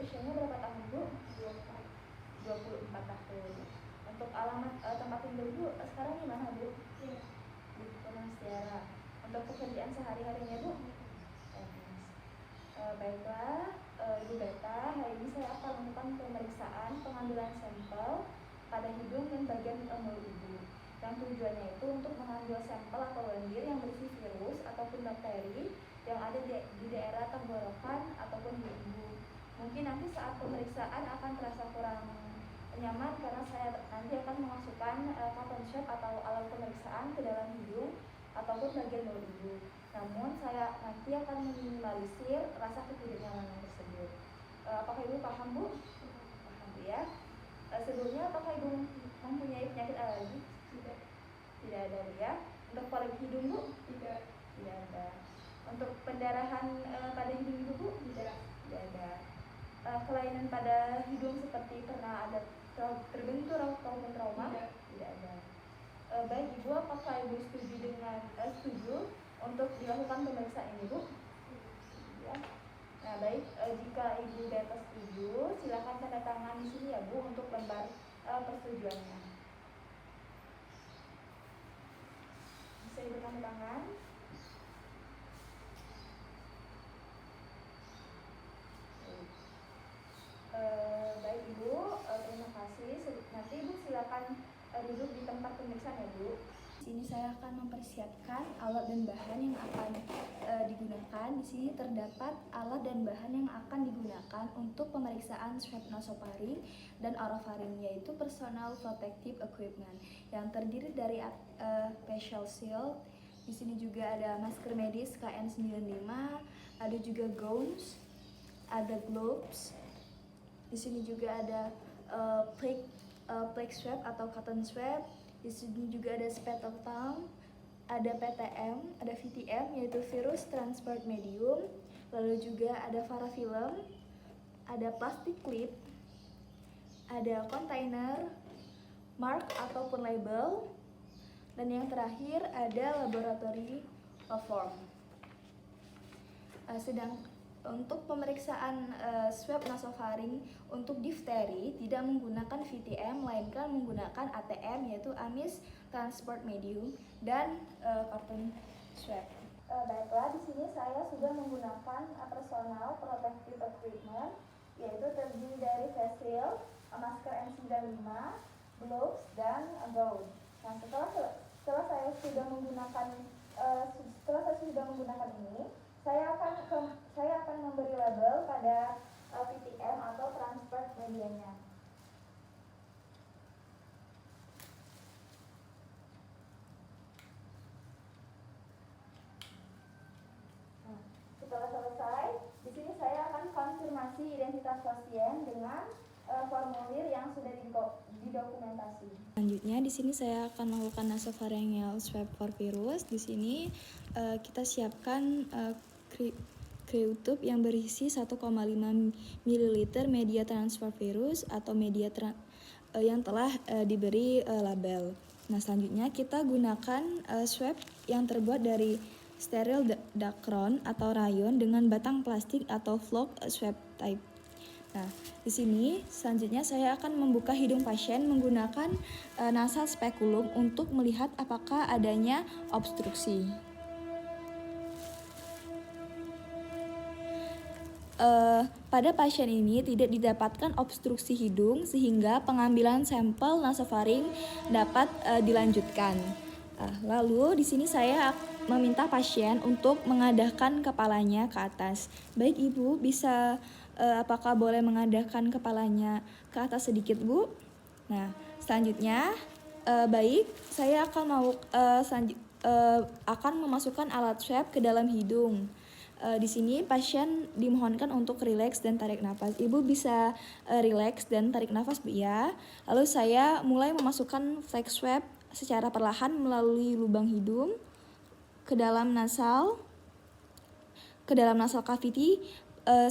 usianya berapa tahun Bu? 24 tahun. Untuk alamat tempat tinggal Bu sekarang di mana Bu? Di Purnastiara. Untuk pekerjaan sehari-harinya Bu? Baiklah, Ibu Beta, hari ini saya akan melakukan pemeriksaan pengambilan sampel pada hidung dan bagian mulut Ibu. Yang tujuannya itu untuk mengambil sampel atau lendir yang berisi virus ataupun bakteri yang ada di daerah tenggorokan ataupun di Ibu. Mungkin nanti saat pemeriksaan akan terasa kurang nyaman karena saya nanti akan memasukkan cotton swab atau alat pemeriksaan ke dalam hidung ataupun bagian mulut Ibu. Namun saya nanti akan meminimalisir rasa ketidaknyamanan tersebut. Apakah Ibu paham Bu? Paham ya. Sebelumnya apakah Ibu mempunyai penyakit alergi? Tidak ada ya. Untuk polik hidung Bu? Tidak ada. Untuk pendarahan pada hidung Ibu Bu? Tidak ada. Kelainan pada hidung seperti pernah ada terbentur ataupun trauma? Tidak ada. Baik Ibu, apakah Ibu setuju untuk dilakukan pemeriksaan ini Bu? Ya. Nah baik, jika Ibu Beta setuju, silakan tanda tangan di sini ya Bu untuk lembar persetujuannya. Bisa Ibu tanda tangan. Baik Ibu, terima kasih. Nanti Ibu silakan duduk di tempat pemeriksaan ya Bu. Di sini saya akan mempersiapkan alat dan bahan yang akan digunakan. Di sini terdapat alat dan bahan yang akan digunakan untuk pemeriksaan swab nasofaring dan orofaring, yaitu personal protective equipment yang terdiri dari facial shield. Di sini juga ada masker medis KN95, ada juga gowns, ada gloves. Di sini juga ada plaque swab atau cotton swab. Di sini juga ada spattle thumb, ada PTM, ada VTM yaitu virus transport medium, lalu juga ada parafilm, ada plastic clip, ada container, mark ataupun label, dan yang terakhir ada laboratory form. Untuk pemeriksaan swab nasofaring untuk difteri tidak menggunakan VTM, melainkan menggunakan ATM yaitu Amis Transport Medium dan cotton swab. Baiklah, di sini saya sudah menggunakan personal protective equipment yaitu terdiri dari face shield, masker N95, gloves dan gown. Nah, setelah saya sudah menggunakan ini, saya akan memberi label pada VTM atau transport medianya. Nah, setelah selesai, di sini saya akan konfirmasi identitas pasien dengan formulir yang sudah didokumentasi. Selanjutnya di sini saya akan melakukan nasopharyngeal swab for virus. Di sini kita siapkan cryotube yang berisi 1,5 ml media transfer virus atau media yang telah diberi label. Nah, selanjutnya kita gunakan swab yang terbuat dari steril dacron atau rayon dengan batang plastik atau flock swab type. Nah, di sini selanjutnya saya akan membuka hidung pasien menggunakan nasal speculum untuk melihat apakah adanya obstruksi. Pada pasien ini tidak didapatkan obstruksi hidung sehingga pengambilan sampel nasofaring dapat dilanjutkan. Lalu di sini saya meminta pasien untuk mengadahkan kepalanya ke atas. Baik Ibu, bisa apakah boleh mengadahkan kepalanya ke atas sedikit Bu? Nah, selanjutnya baik, saya akan memasukkan alat swab ke dalam hidung. Di sini pasien dimohonkan untuk rileks dan tarik nafas. Ibu bisa rileks dan tarik nafas Bu ya. Lalu saya mulai memasukkan flex swab secara perlahan melalui lubang hidung ke dalam nasal cavity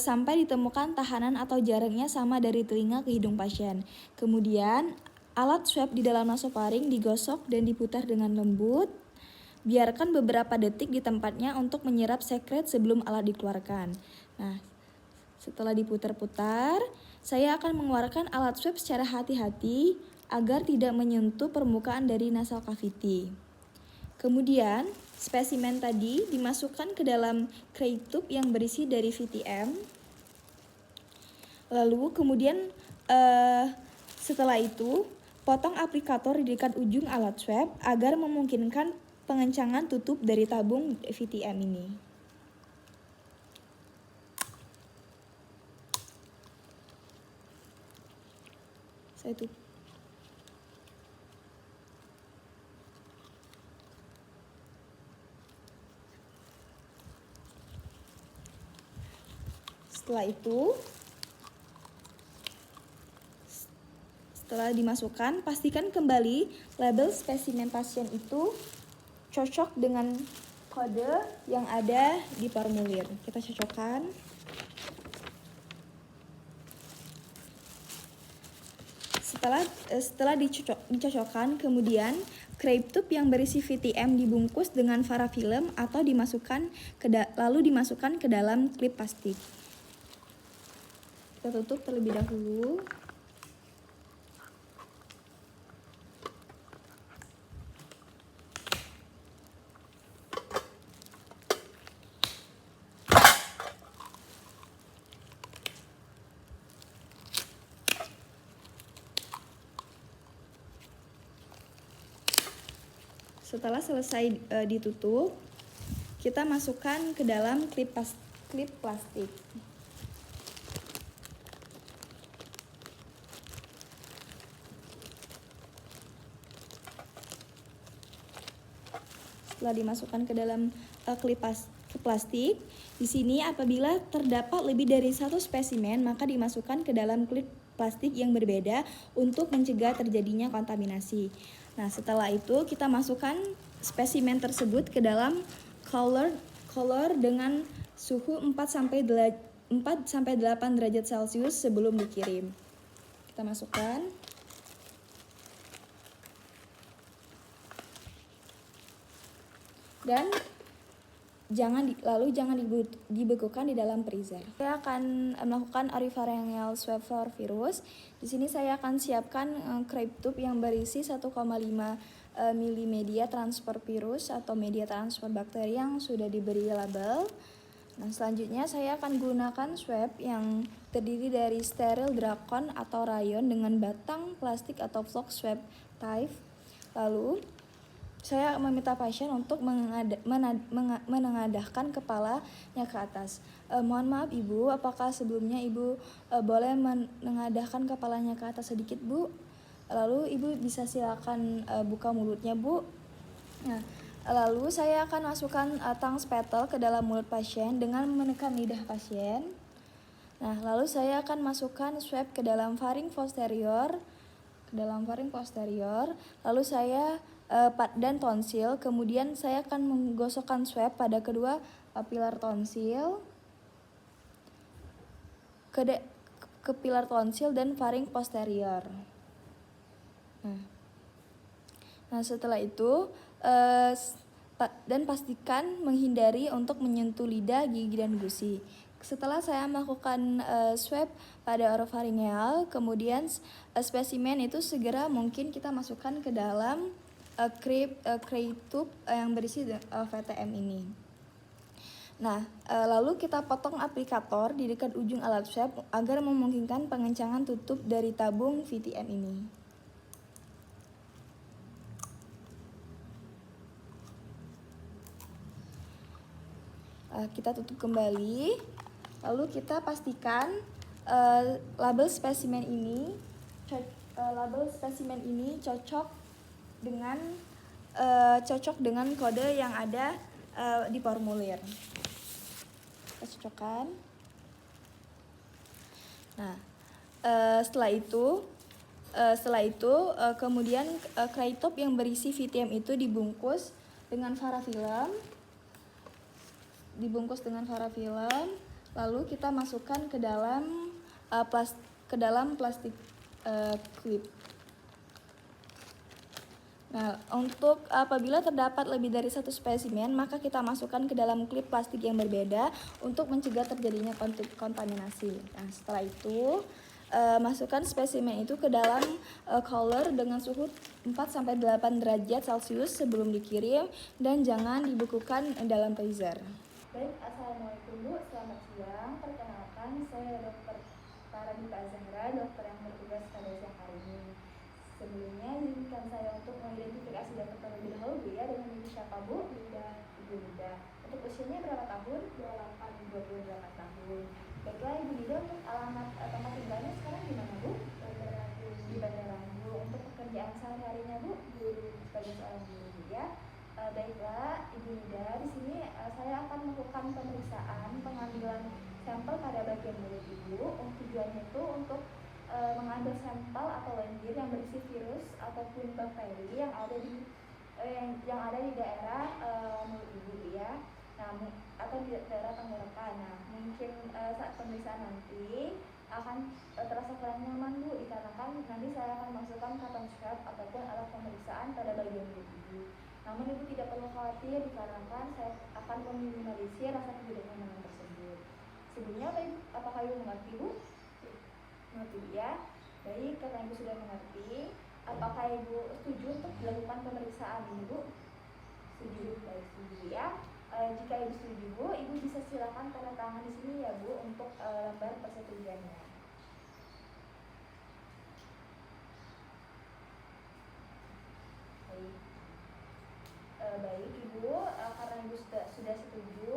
sampai ditemukan tahanan atau jaraknya sama dari telinga ke hidung pasien. Kemudian alat swab di dalam nasofaring digosok dan diputar dengan lembut. Biarkan beberapa detik di tempatnya untuk menyerap sekret sebelum alat dikeluarkan. Nah, Setelah diputar-putar, saya akan mengeluarkan alat swab secara hati-hati agar tidak menyentuh permukaan dari nasal cavity. Kemudian, spesimen tadi dimasukkan ke dalam clay tube yang berisi dari VTM. Lalu kemudian setelah itu, potong aplikator di dekat ujung alat swab agar memungkinkan pengencangan tutup dari tabung VTM ini. Saya tutup. Setelah dimasukkan, pastikan kembali label spesimen pasien itu cocok dengan kode yang ada di formulir. Kita cocokkan. Setelah dicocokkan, kemudian crepe tube yang berisi VTM dibungkus dengan parafilm atau lalu dimasukkan ke dalam klip plastik. Kita tutup terlebih dahulu. Setelah selesai ditutup, kita masukkan ke dalam klip plastik. Setelah dimasukkan ke dalam klip plastik, di sini apabila terdapat lebih dari satu spesimen, maka dimasukkan ke dalam klip plastik yang berbeda untuk mencegah terjadinya kontaminasi. Nah, setelah itu kita masukkan spesimen tersebut ke dalam cooler dengan suhu 4-8 derajat Celcius sebelum dikirim. Kita masukkan. Dan jangan dibekukan di dalam freezer. Saya akan melakukan oropharyngeal swab for virus. Di sini saya akan siapkan crepe tube yang berisi 1,5 mili media transfer virus atau media transfer bakteri yang sudah diberi label. Nah, selanjutnya saya akan gunakan swab yang terdiri dari steril drakon atau rayon dengan batang plastik atau flock swab type. Lalu saya meminta pasien untuk menengadahkan kepalanya ke atas. Mohon maaf Ibu, apakah sebelumnya Ibu boleh menengadahkan kepalanya ke atas sedikit Bu? Lalu Ibu bisa silakan buka mulutnya Bu. Nah, lalu saya akan masukkan tang spatel ke dalam mulut pasien dengan menekan lidah pasien. Nah, lalu saya akan masukkan swab ke dalam faring posterior. Lalu saya dan tonsil, kemudian saya akan menggosokkan swab pada kedua pilar tonsil, ke pilar tonsil dan faring posterior. Nah, setelah itu dan pastikan menghindari untuk menyentuh lidah, gigi, dan gusi. Setelah saya melakukan swab pada oropharyngeal, kemudian spesimen itu segera mungkin kita masukkan ke dalam crepe tube yang berisi VTM ini. Nah, lalu kita potong aplikator di dekat ujung alat swab agar memungkinkan pengencangan tutup dari tabung VTM ini. Kita tutup kembali, lalu kita pastikan label spesimen ini cocok dengan kode yang ada di formulir. Kita cocokkan. Nah, setelah itu kemudian clay tube yang berisi VTM itu dibungkus dengan parafilm, lalu kita masukkan ke dalam plastik clip. Nah, untuk apabila terdapat lebih dari satu spesimen, maka kita masukkan ke dalam klip plastik yang berbeda untuk mencegah terjadinya kontaminasi. Nah, setelah itu masukkan spesimen itu ke dalam cooler dengan suhu 4-8 derajat Celcius sebelum dikirim dan jangan dibekukan dalam freezer. Baik, Assalamualaikum Bu, selamat siang. Perkenalkan, saya Dr. Paradita Zahra, dokter yang bertugas pada siang hari ini. Sebelumnya, izinkan saya untuk mengidentifikasi data terlebih dahulu Bu ya, dengan Ibu siapa Bu? Ibu Lida. Untuk usianya berapa tahun? 28 tahun. Baiklah Ibu Lida, untuk alamat tempat tinggalnya sekarang di mana Bu? Di Bandar Lampung. Untuk pekerjaan sehari-harinya Bu, guru sebagai seorang guru Bu ya. Baiklah Ibu Lida, di sini saya akan melakukan pemeriksaan pengambilan sampel pada bagian mulut Ibu. Tujuannya itu untuk mengambil sampel atau lendir yang berisi virus ataupun bakteri yang ada di daerah mulut Ibu ya. Nah, atau di daerah tenggorokan. Nah, mungkin saat pemeriksaan nanti akan terasa kurang nyaman Bu, dikarenakan nanti saya akan masukkan cotton swab ataupun alat pemeriksaan pada bagian mulut Ibu. Namun Ibu tidak perlu khawatir dikarenakan saya akan meminimalisir rasa ketidaknyamanan tersebut. Sebelumnya apakah Ibu mengerti Bu? Mengerti ya? Baik, karena Ibu sudah mengerti, apakah Ibu setuju untuk dilakukan pemeriksaan ini Bu? Setuju, baik setuju ya. Jika Ibu setuju Bu, Ibu bisa silakan tanda tangan di sini ya Bu untuk lembar persetujuannya. Baik. Baik Ibu, karena Ibu sudah setuju,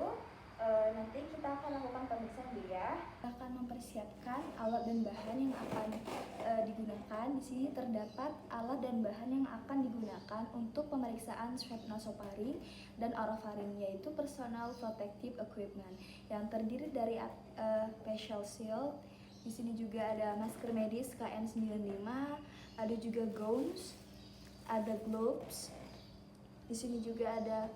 nanti kita akan lakukan pemeriksaan Bu ya. Kita akan mempersiapkan alat dan bahan yang akan digunakan. Di sini terdapat alat dan bahan yang akan digunakan untuk pemeriksaan swab nasofaring dan orofaring, yaitu personal protective equipment yang terdiri dari facial shield. Di sini juga ada masker medis KN95, ada juga gowns, ada gloves. Di sini juga ada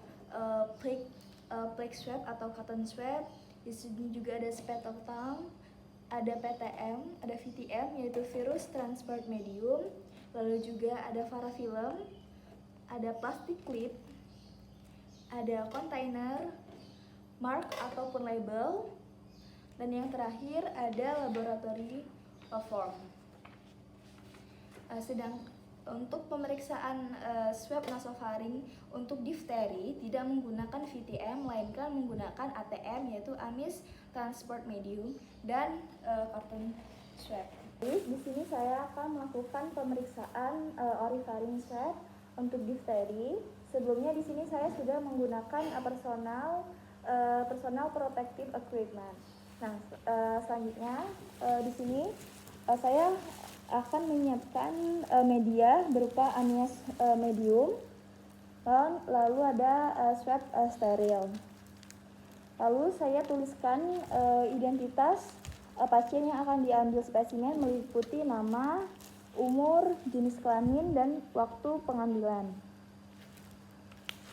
plaque swab atau cotton swab. Di sini juga ada spattle tongue, ada PTM, ada VTM yaitu virus transport medium. Lalu juga ada parafilm, ada plastic clip, ada container, mark ataupun label, dan yang terakhir ada laboratory form. Sedang untuk pemeriksaan swab nasofaring untuk difteri tidak menggunakan VTM, melainkan menggunakan ATM yaitu Amis Transport Medium dan cotton swab. Di sini saya akan melakukan pemeriksaan orofaring swab untuk difteri. Sebelumnya di sini saya sudah menggunakan personal protective equipment. Nah, selanjutnya di sini saya akan menyiapkan media berupa Amies medium, lalu ada swab steril. Lalu saya tuliskan identitas pasien yang akan diambil spesimen meliputi nama, umur, jenis kelamin, dan waktu pengambilan.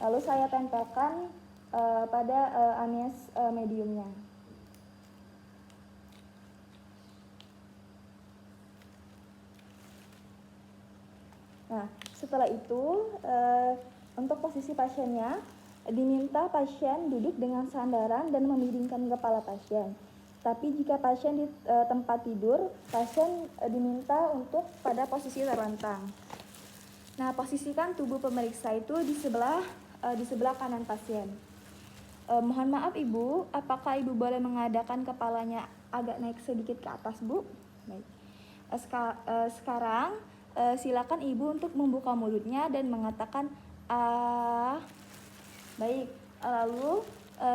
Lalu saya tempelkan pada Amies mediumnya. Nah, setelah itu untuk posisi pasiennya diminta pasien duduk dengan sandaran dan memiringkan kepala pasien. Tapi jika pasien di tempat tidur, pasien diminta untuk pada posisi terlentang. Nah, posisikan tubuh pemeriksa itu di sebelah kanan pasien. Mohon maaf Ibu, apakah Ibu boleh mengadakan kepalanya agak naik sedikit ke atas Bu? Baik. Sekarang silakan Ibu untuk membuka mulutnya dan mengatakan baik. Lalu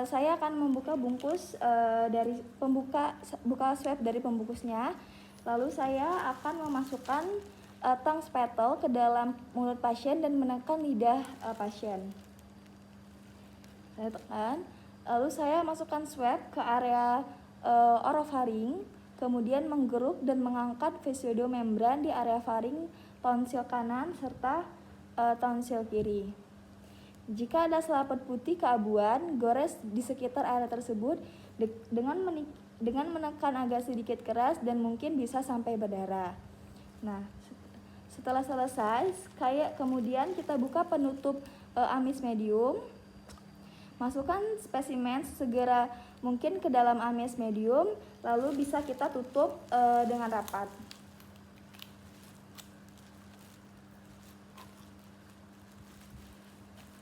saya akan membuka bungkus dari buka swab dari pembungkusnya. Lalu saya akan memasukkan tong spattle ke dalam mulut pasien dan menekan lidah pasien. Saya tekan. Lalu saya masukkan swab ke area orofaring. Kemudian menggeruk dan mengangkat pseudomembran di area faring, tonsil kanan, serta tonsil kiri. Jika ada selaput putih keabuan, gores di sekitar area tersebut dengan menekan agak sedikit keras dan mungkin bisa sampai berdarah. Nah, Setelah selesai, kemudian kita buka penutup amis medium. Masukkan spesimen segera mungkin ke dalam amis medium, lalu bisa kita tutup dengan rapat.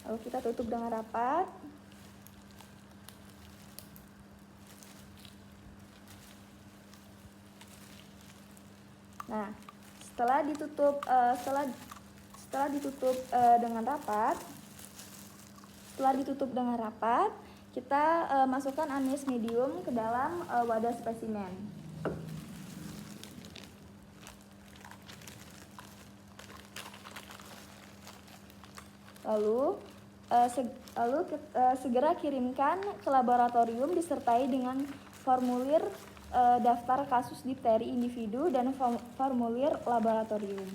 Lalu kita tutup dengan rapat. Nah, setelah ditutup dengan rapat, kita masukkan amis medium ke dalam wadah spesimen. Lalu segera kirimkan ke laboratorium disertai dengan formulir daftar kasus difteri individu dan formulir laboratorium.